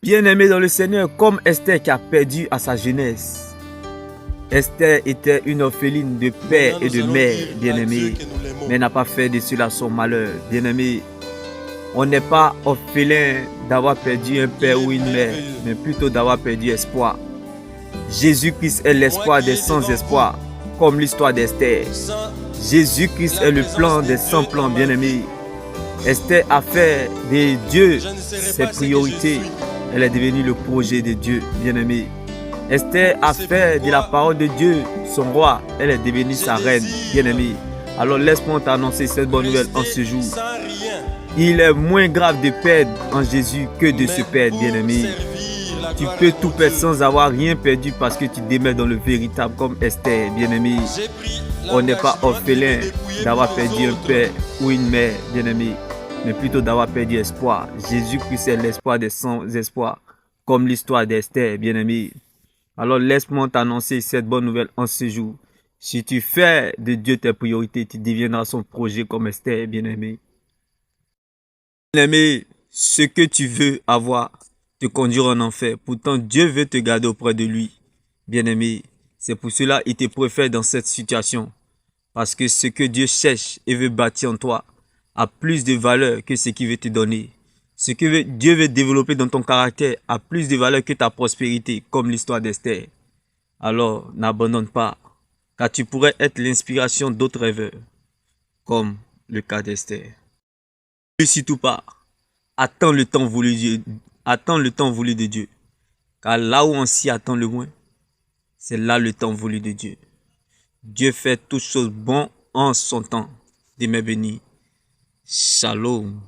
Bien-aimé dans le Seigneur, comme Esther qui a perdu à sa jeunesse. Esther était une orpheline de père et de mère, bien-aimé, mais n'a pas fait de cela son malheur. Bien-aimé, on n'est pas orphelin d'avoir perdu un père ou une mère, mais plutôt d'avoir perdu espoir. Jésus-Christ est l'espoir des sans-espoir, comme l'histoire d'Esther. Jésus-Christ est le plan des sans-plans, bien-aimé. Esther a fait de Dieu ses priorités. Elle est devenue le projet de Dieu, bien-aimé. Esther a fait de la parole de Dieu son roi. Elle est devenue sa reine, bien-aimé. Alors laisse-moi t'annoncer cette bonne nouvelle en ce jour. Il est moins grave de perdre en Jésus que de se perdre, bien-aimé. Tu peux tout perdre sans avoir rien perdu parce que tu demeures dans le véritable comme Esther, bien-aimé. On n'est pas orphelin d'avoir perdu un père ou une mère, bien-aimé, mais plutôt d'avoir perdu espoir. Jésus-Christ est l'espoir des sans-espoir, comme l'histoire d'Esther, bien-aimé. Alors laisse-moi t'annoncer cette bonne nouvelle en ce jour. Si tu fais de Dieu tes priorités, tu deviendras son projet comme Esther, bien-aimé. Bien-aimé, ce que tu veux avoir te conduire en enfer. Pourtant, Dieu veut te garder auprès de lui, bien-aimé. C'est pour cela qu'il te préfère dans cette situation. Parce que ce que Dieu cherche et veut bâtir en toi a plus de valeur que ce qu'il veut te donner. Ce que Dieu veut développer dans ton caractère a plus de valeur que ta prospérité, comme l'histoire d'Esther. Alors, n'abandonne pas, car tu pourrais être l'inspiration d'autres rêveurs, comme le cas d'Esther. Ne surtout pas, attends le temps voulu de Dieu. Attends le temps voulu de Dieu. Car là où on s'y attend le moins, c'est là le temps voulu de Dieu. Dieu fait toutes choses bonnes en son temps. Demeure béni. Shalom.